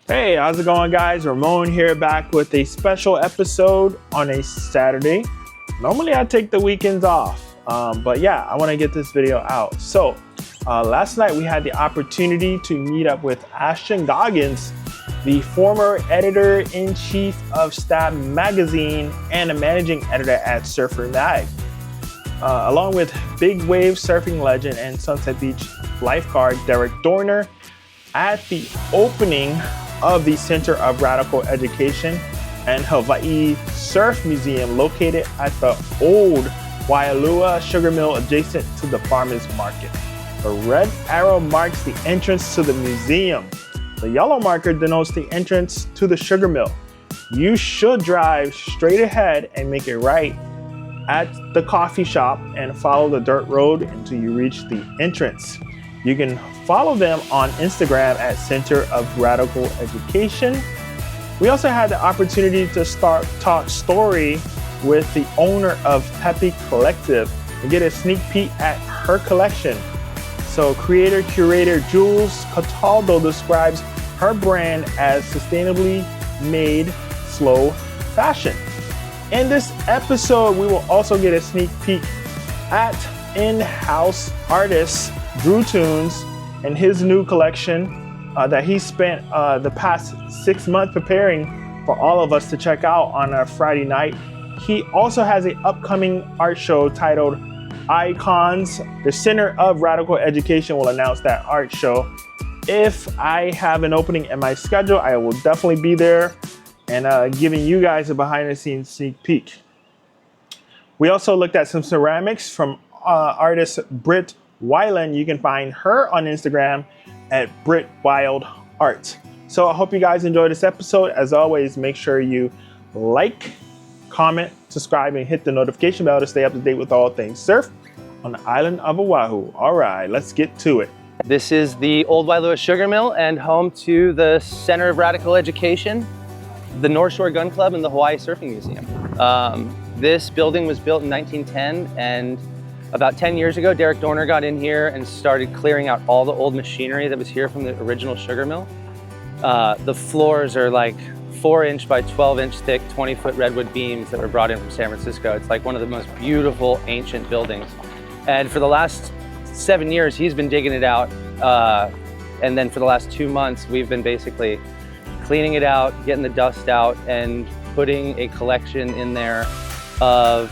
Hey, how's it going, guys? Ramon here, back with a special episode on a Saturday. Normally I take the weekends off, but yeah, I want to get this video out. So last night we had the opportunity to meet up with Ashton Goggans, the former editor-in-chief of Stab Magazine and a managing editor at Surfer Mag, along with big wave surfing legend and Sunset Beach lifeguard Darrick Doerner at the opening of the Center of Radical Education and Hawai'I Surf Museum located at the Old Waialua Sugar Mill adjacent to the farmers market. The red arrow marks the entrance to the museum. The yellow marker denotes the entrance to the sugar mill. You should drive straight ahead and make a right at the coffee shop and follow the dirt road until you reach the entrance. You can follow them on Instagram at Center of Radical Education. We also had the opportunity to talk story with the owner of Peppy Collective and get a sneak peek at her collection. So creator-curator Jules describes her brand as sustainably made slow fashion. In this episode, we will also get a sneak peek at in-house artist Drew Toonz and his new collection that he spent the past 6 months preparing for all of us to check out on a Friday night. He also has an upcoming art show titled Icons. The Center of Radical Education will announce that art show. If I have an opening in my schedule, I will definitely be there and giving you guys a behind-the-scenes sneak peek. We also looked at some ceramics from artist Brit.Wild.Art. You can find her on Instagram at Brit.Wild.Art. So I hope you guys enjoyed this episode. As always, make sure you like, comment, subscribe, and hit the notification bell to stay up to date with all things surf on the island of Oahu. All right, let's get to it. This is the Old Waialua Sugar Mill and home to the Center of Radical Education, the North Shore Gun Club, and the Hawaii Surfing Museum. This building was built in 1910, and about 10 years ago, Darrick Doerner got in here and started clearing out all the old machinery that was here from the original sugar mill. The floors are like 4-inch by 12-inch thick, 20-foot redwood beams that were brought in from San Francisco. It's like one of the most beautiful ancient buildings. And for the last 7 years, he's been digging it out. And then for the last 2 months, we've been basically cleaning it out, getting the dust out, and putting a collection in there of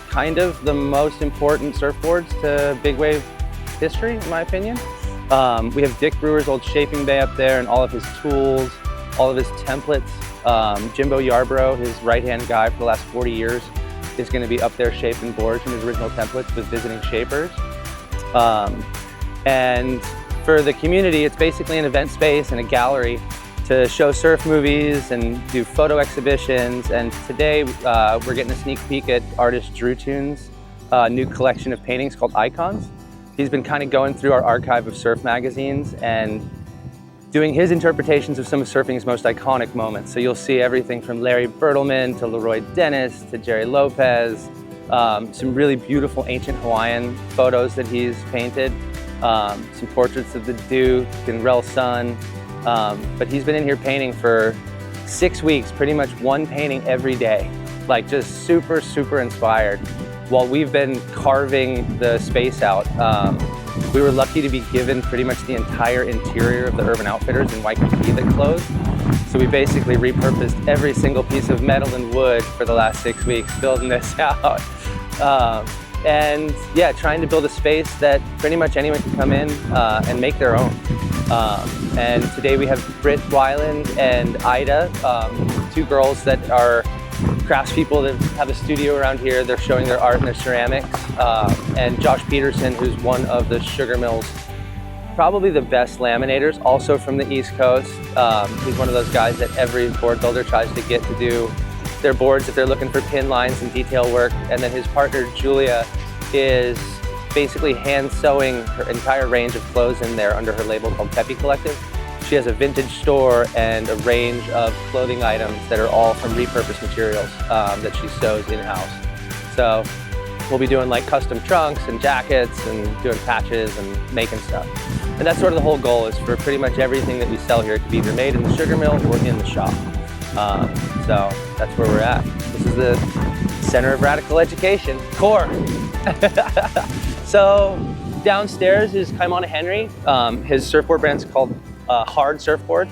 kind of the most important surfboards to big wave history, in my opinion. We have Dick Brewer's old shaping bay up there and all of his tools, all of his templates. Jimbo Yarbrough, his right-hand guy for the last 40 years, is going to be up there shaping boards from his original templates with visiting shapers. And for the community, it's basically an event space and a gallery to show surf movies and do photo exhibitions. And today we're getting a sneak peek at artist Drew Toonz' new collection of paintings called Icons. He's been kind of going through our archive of surf magazines and doing his interpretations of some of surfing's most iconic moments. So you'll see everything from Larry Bertlemann to Leroy Dennis to Jerry Lopez, some really beautiful ancient Hawaiian photos that he's painted, some portraits of the Duke and Rel Sun. But he's been in here painting for 6 weeks, pretty much one painting every day, like just super, super inspired. While we've been carving the space out, we were lucky to be given pretty much the entire interior of the Urban Outfitters in Waikiki that closed. So we basically repurposed every single piece of metal and wood for the last 6 weeks building this out. And yeah, trying to build a space that pretty much anyone can come in and make their own. And today we have Brit.Wild.Art and Ida, 2 girls that are craftspeople that have a studio around here. They're showing their art and their ceramics. And Josh Peterson, who's one of the sugar mill's probably the best laminators, also from the East Coast. He's one of those guys that every board builder tries to get to do their boards if they're looking for pin lines and detail work. And then his partner, Julia, is basically hand sewing her entire range of clothes in there under her label called Peppy Collective. She has a vintage store and a range of clothing items that are all from repurposed materials that she sews in-house. So we'll be doing like custom trunks and jackets and doing patches and making stuff. And that's sort of the whole goal, is for pretty much everything that we sell here to be either made in the sugar mill or in the shop. So that's where we're at. This is the center of radical education, core. So downstairs is Kaimana Henry. His surfboard brand's called Hard Surfboards.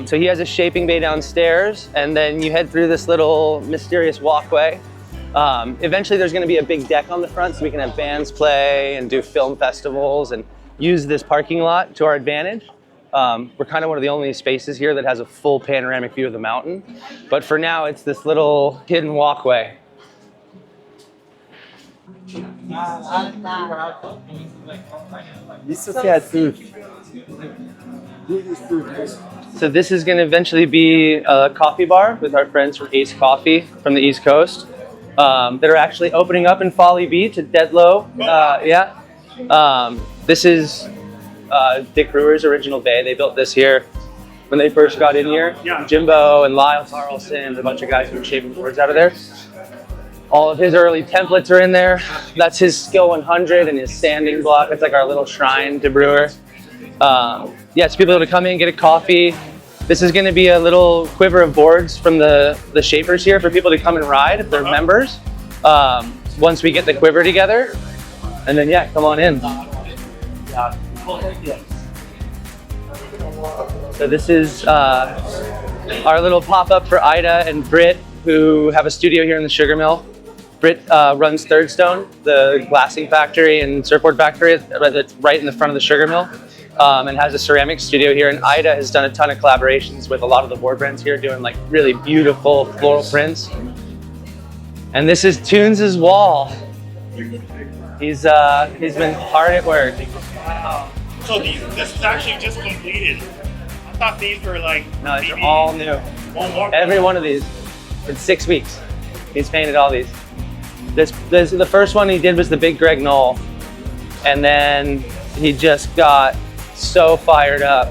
So he has a shaping bay downstairs, and then you head through this little mysterious walkway. Eventually there's gonna be a big deck on the front so we can have bands play and do film festivals and use this parking lot to our advantage. We're kind of one of the only spaces here that has a full panoramic view of the mountain. But for now, it's this little hidden walkway. So this is going to eventually be a coffee bar with our friends from Ace Coffee from the East Coast that are actually opening up in Folly Beach at Deadlow. This is Dick Brewer's original bay. They built this here when they first got in here. Yeah. Jimbo and Lyle Carlson, a bunch of guys who were shaping boards out of there. All of his early templates are in there. That's his Skill 100 and his standing block. It's like our little shrine to Brewer. Yeah, so people able to come in, get a coffee. This is going to be a little quiver of boards from the shapers here for people to come and ride if they're members. Once we get the quiver together, and then yeah, come on in. So this is our little pop-up for Ida and Brit, who have a studio here in the sugar mill. Brit runs Third Stone, the glassing factory and surfboard factory that's right in the front of the sugar mill, and has a ceramic studio here. And Ida has done a ton of collaborations with a lot of the board brands here, doing like really beautiful floral prints. And this is Toonz's wall. He's been hard at work. Wow. So this is actually just completed. I thought these were like... No, these are all new. Every one of these in 6 weeks. He's painted all these. The first one he did was the Big Greg Knoll. And then he just got so fired up.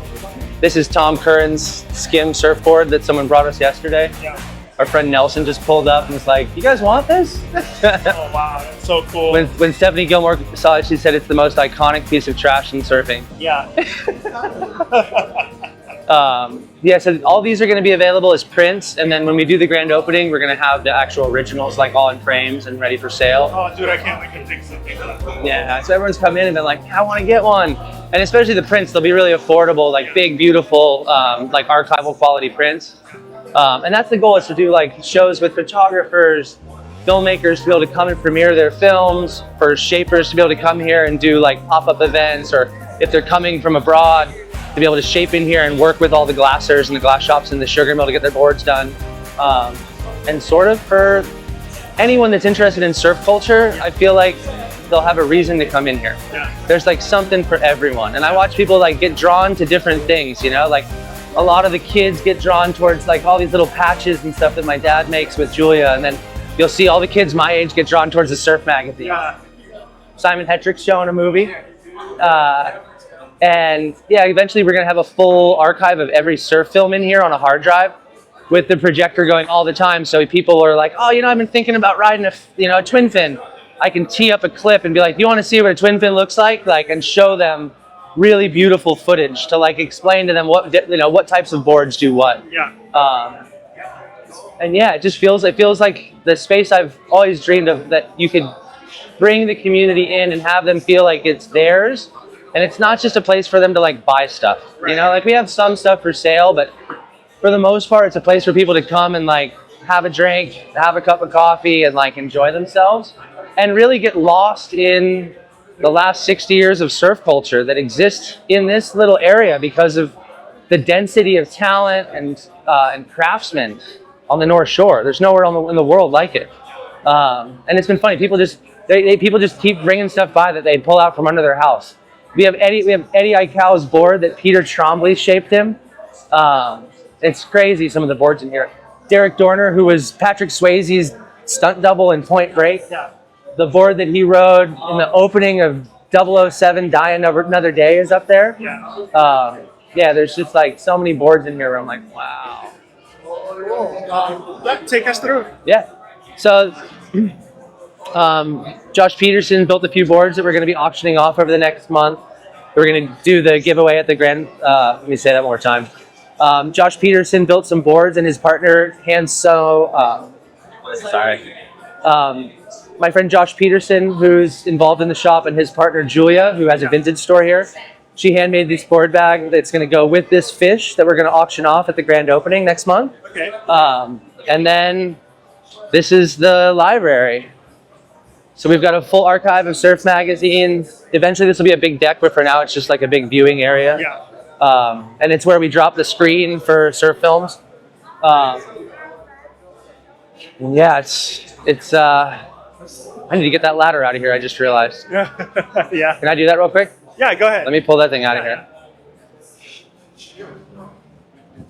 This is Tom Curran's skim surfboard that someone brought us yesterday. Yeah. Our friend Nelson just pulled up and was like, "You guys want this?" Oh wow, that's so cool. When Stephanie Gilmore saw it, she said it's the most iconic piece of trash in surfing. Yeah. Yeah, so all these are going to be available as prints, and then when we do the grand opening, we're going to have the actual originals like all in frames and ready for sale. Oh dude, I can't wait to take something. Yeah, so everyone's come in and been like, "I want to get one." And especially the prints, they'll be really affordable, like big, beautiful, like archival quality prints. And that's the goal, is to do like shows with photographers, filmmakers to be able to come and premiere their films, for shapers to be able to come here and do like pop-up events, or if they're coming from abroad, to be able to shape in here and work with all the glassers and the glass shops in the sugar mill to get their boards done. And sort of for anyone that's interested in surf culture, I feel like they'll have a reason to come in here. Yeah. There's like something for everyone. And I watch people like get drawn to different things, you know, like a lot of the kids get drawn towards like all these little patches and stuff that my dad makes with Julia. And then you'll see all the kids my age get drawn towards the surf magazine. Yeah. Simon Hetrick's showing a movie. And yeah, eventually we're gonna have a full archive of every surf film in here on a hard drive, with the projector going all the time. So people are like, "Oh, you know, I've been thinking about riding a twin fin." I can tee up a clip and be like, "Do you want to see what a twin fin looks like?" and show them really beautiful footage to like explain to them what types of boards do what. Yeah. And yeah, it feels like the space I've always dreamed of, that you could bring the community in and have them feel like it's theirs. And it's not just a place for them to like buy stuff. Right. You know, like we have some stuff for sale, but for the most part, it's a place for people to come and like have a drink, have a cup of coffee, and like enjoy themselves, and really get lost in the last 60 years of surf culture that exists in this little area because of the density of talent and craftsmen on the North Shore. There's nowhere in the world like it. And it's been funny. People just keep bringing stuff by that they pull out from under their house. We have Eddie Aikau's board that Peter Trombley shaped him. It's crazy, some of the boards in here. Darrick Doerner, who was Patrick Swayze's stunt double in Point Break. Yeah. The board that he rode in the opening of 007 Die Another Day is up there. Yeah. Yeah, there's just like so many boards in here where I'm like, wow. Take us through. Yeah. So Josh Peterson built a few boards that we're going to be auctioning off over the next month. We're gonna do the giveaway at the grand, let me say that one more time. Josh Peterson built some boards and his partner my friend Josh Peterson, who's involved in the shop, and his partner Julia, who has a vintage store here. She handmade this board bag that's gonna go with this fish that we're gonna auction off at the grand opening next month. Okay. And then this is the library. So we've got a full archive of surf magazines. Eventually this will be a big deck, but for now it's just like a big viewing area. Yeah. And it's where we drop the screen for surf films. Yeah, it's I need to get that ladder out of here, I just realized. Yeah. Can I do that real quick? Yeah, go ahead. Let me pull that thing out of here.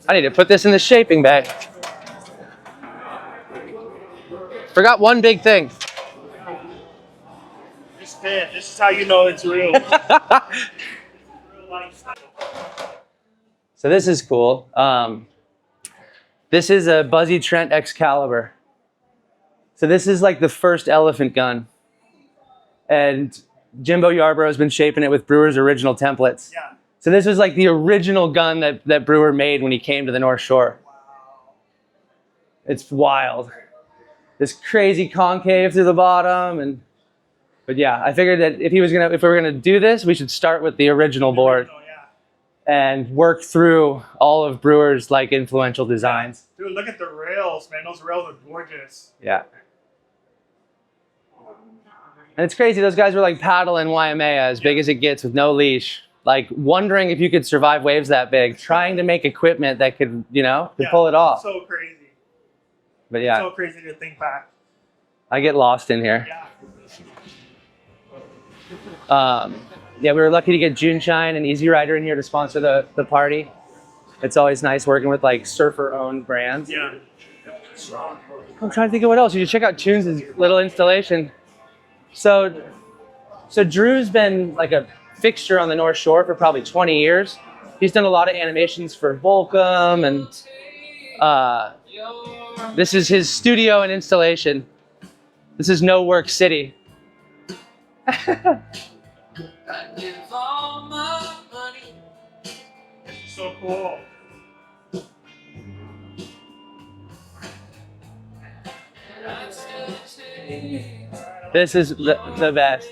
I need to put this in the shaping bay. Forgot one big thing. This is how you know it's real. So this is cool. This is a Buzzy Trent Excalibur. So this is like the first elephant gun. And Jimbo Yarbrough has been shaping it with Brewer's original templates. Yeah. So this was like the original gun that Brewer made when he came to the North Shore. Wow. It's wild. This crazy concave through the bottom, but yeah, I figured that if we were gonna do this, we should start with the original board and work through all of Brewer's like influential designs. Dude, look at the rails, man. Those rails are gorgeous. Yeah. And it's crazy, those guys were like paddling Waimea as big as it gets with no leash. Like wondering if you could survive waves that big, trying to make equipment that could, could pull it off. So crazy. But yeah. So crazy to think back. I get lost in here. Yeah. Yeah, we were lucky to get Juneshine and Easy Rider in here to sponsor the party. It's always nice working with like surfer-owned brands. Yeah. I'm trying to think of what else. You should check out Toonz' little installation. So Drew's been like a fixture on the North Shore for probably 20 years. He's done a lot of animations for Volcom, and this is his studio and installation. This is No Work City. So cool. This is the best.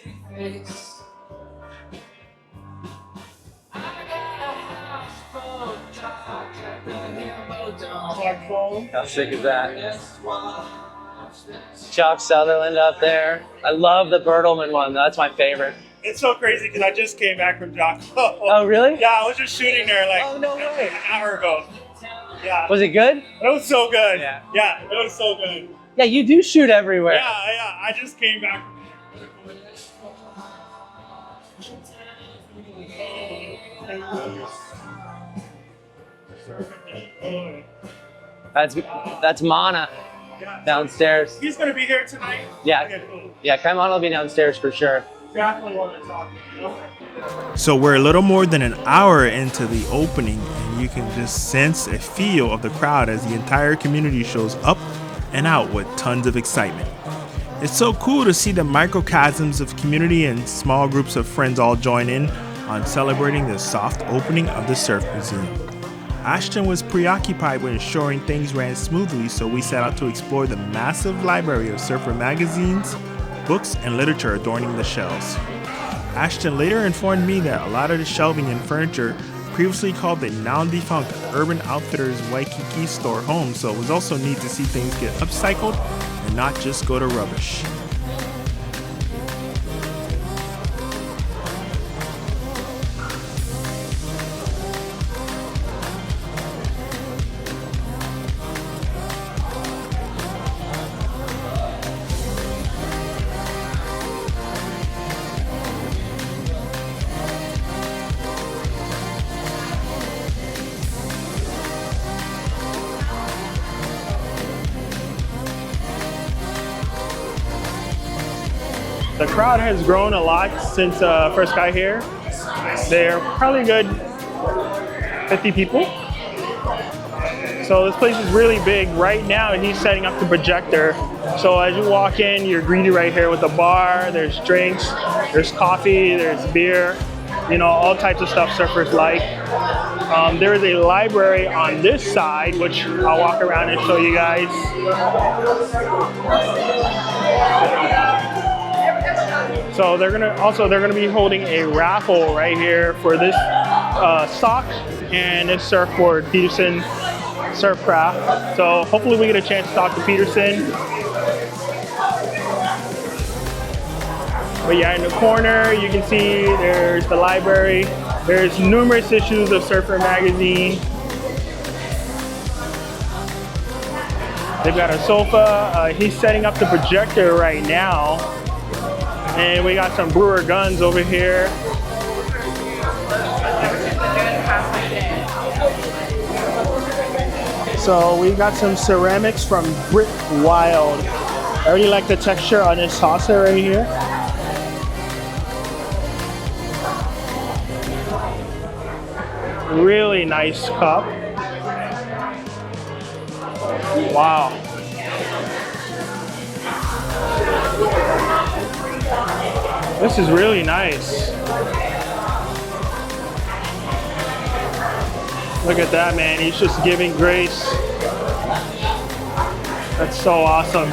How sick is that? Chuck Sutherland up there. I love the Bertleman one. That's my favorite. It's so crazy because I just came back from Jocko. Oh, really? Yeah, I was just shooting there like no way. an hour ago. Yeah. Was it good? It was so good. Yeah. Yeah, it was so good. Yeah, you do shoot everywhere. Yeah. I just came back That's Mana downstairs. He's gonna be here tonight? Yeah. Okay, cool. Yeah, Mana will be downstairs for sure. Definitely want to talk to you. So we're a little more than an hour into the opening, and you can just sense a feel of the crowd as the entire community shows up and out with tons of excitement. It's so cool to see the microcosms of community and small groups of friends all join in on celebrating the soft opening of the Surf Museum. Ashton was preoccupied with ensuring things ran smoothly, so we set out to explore the massive library of surfer magazines, books, and literature adorning the shelves. Ashton later informed me that a lot of the shelving and furniture previously called the now-defunct Urban Outfitters Waikiki store home, so it was also neat to see things get upcycled and not just go to rubbish. The crowd has grown a lot since first got here. They're probably a good 50 people. So this place is really big. Right now he's setting up the projector. So as you walk in, you're greeted right here with a bar. There's drinks, there's coffee, there's beer. you know, all types of stuff surfers like. There is a library on this side, which I'll walk around and show you guys. So they're gonna be holding a raffle right here for this sock and this surfboard, Peterson Surfcraft. So hopefully we get a chance to talk to Peterson. But yeah, in the corner you can see there's the library. There's numerous issues of Surfer magazine. They've got a sofa. He's setting up the projector right now. And we got some Brewer guns over here. So we got some ceramics from Brit.Wild. I really like the texture on this saucer right here. Really nice cup. Wow. This is really nice. Look at that, man. He's just giving grace. That's so awesome.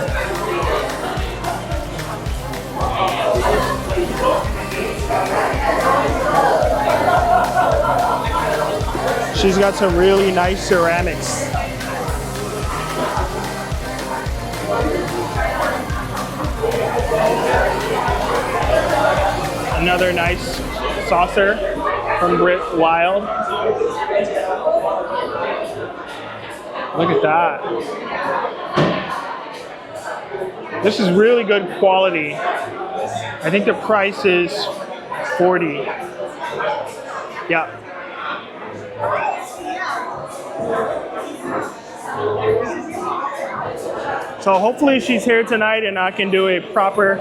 She's got some really nice ceramics. Another nice saucer from Brit.Wild. Look at that. This is really good quality. I think the price is $40. Yeah. So hopefully she's here tonight and I can do a proper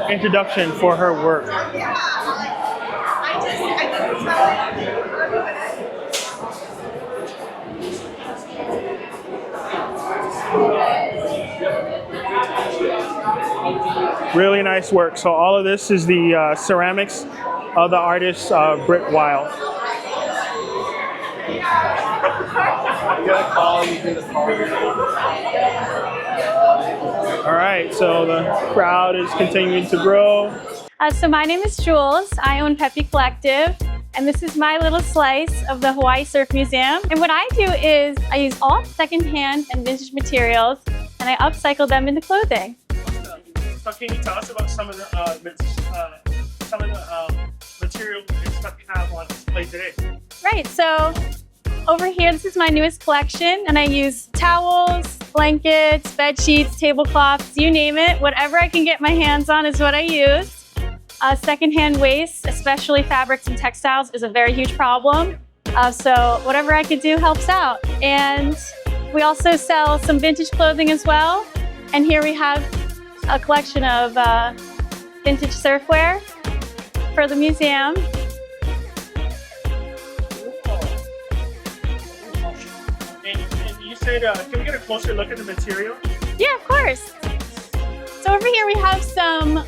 introduction for her work. Really nice work. So all of this is the ceramics of the artist Brit.Wild. All right, so the crowd is continuing to grow. So my name is Jules. I own Peppy Collective, and this is my little slice of the Hawaii Surf Museum. And what I do is I use all secondhand and vintage materials, and I upcycle them into clothing. So can you tell us about some of the material and stuff you have on display today? Right, so over here, this is my newest collection, and I use towels, blankets, bed sheets, tablecloths, you name it. Whatever I can get my hands on is what I use. Secondhand waste, especially fabrics and textiles, is a very huge problem. So whatever I could do helps out. And we also sell some vintage clothing as well. And here we have a collection of vintage surfwear for the museum. And you said, can we get a closer look at the material? Yeah, of course. So over here we have some,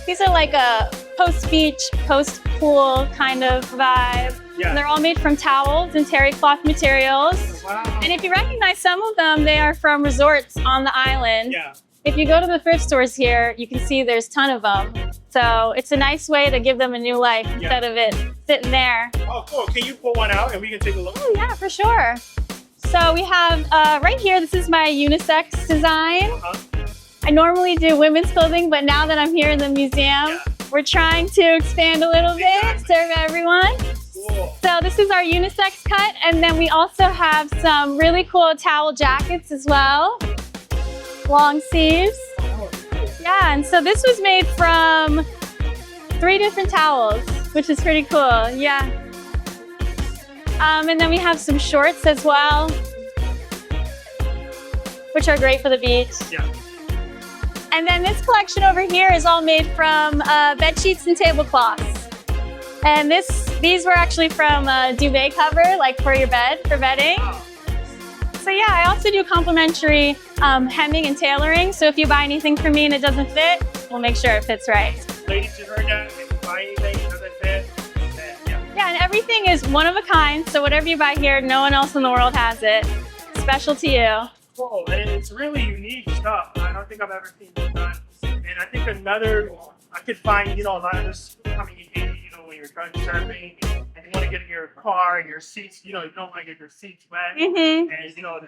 these are like a post-beach, post-pool kind of vibe. Yeah. And they're all made from towels and terry cloth materials. Wow. And if you recognize some of them, they are from resorts on the island. Yeah. If you go to the thrift stores here, you can see there's a ton of them. So it's a nice way to give them a new life instead of it sitting there. Oh, cool. Can you pull one out and we can take a look? Oh, yeah, for sure. So we have right here, this is my unisex design. I normally do women's clothing, but now that I'm here in the museum, we're trying to expand a little bit, serve everyone. Cool. So this is our unisex cut, and then we also have some really cool towel jackets as well. Long sleeves. Yeah, and so this was made from 3 different towels, which is pretty cool, yeah. And then we have some shorts as well, which are great for the beach. Yeah. And then this collection over here is all made from bed sheets and tablecloths. And these were actually from a duvet cover, like for your bed, for bedding. So yeah, I also do complimentary hemming and tailoring. So if you buy anything from me and it doesn't fit, we'll make sure it fits right. Ladies, you heard that. If you buy anything that doesn't fit, then yeah. and everything is one of a kind. So whatever you buy here, no one else in the world has it. Special to you. Cool, and it's really unique stuff. I don't think I've ever seen this done. And I think another, I could find, you know, a lot of this coming in handy, you know, when you're done surfing and you want to get in your car and your seats, you know, you don't want to get your seats wet. And, you know,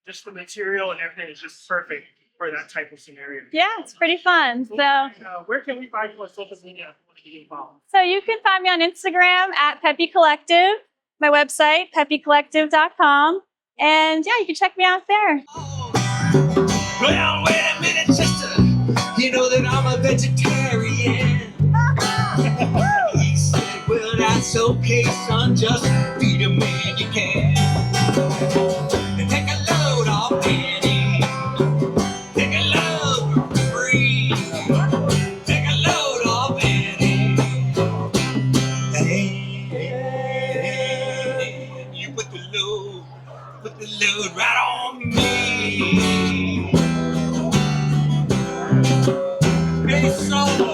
just the material and everything is just perfect for that type of scenario. Yeah, it's pretty fun. So, where can we find you on social media if you want to get involved? So you can find me on Instagram at Peppy Collective, my website, peppycollective.com. And yeah, you can check me out there. Well, wait a minute, sister. You know that I'm a vegetarian. He said, well, that's okay, son. Just feed a man you can. And take a load off Annie. Take a load for free. Take a load off Annie. And you put the load right on me. Hey, solo.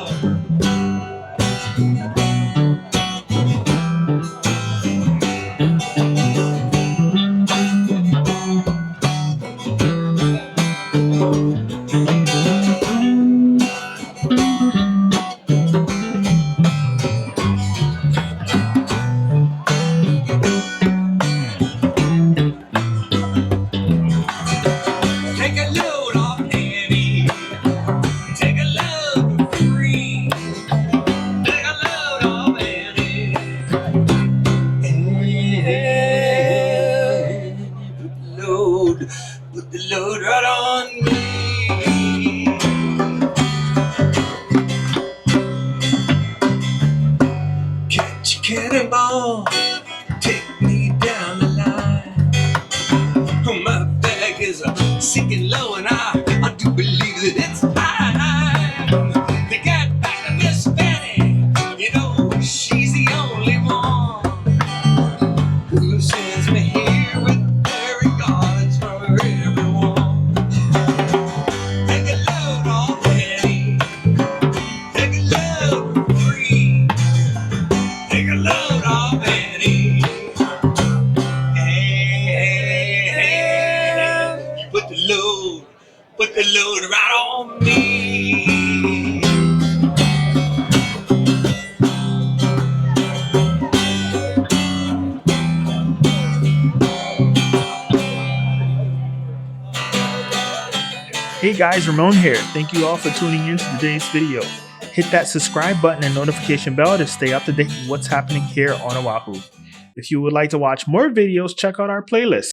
Put the load right on me. Catch a cannonball, take me down the line. My bag is sinking low and I do believe that it's time to get back to Miss Fanny. You know, she's the only one who sends me here with their regards for everyone. Take a load off Fanny. Take a load for free. Take a load off Fanny. And put the load right on me. Hey guys, Ramon here. Thank you all for tuning in to today's video. Hit that subscribe button and notification bell to stay up to date with what's happening here on Oahu. If you would like to watch more videos, check out our playlist.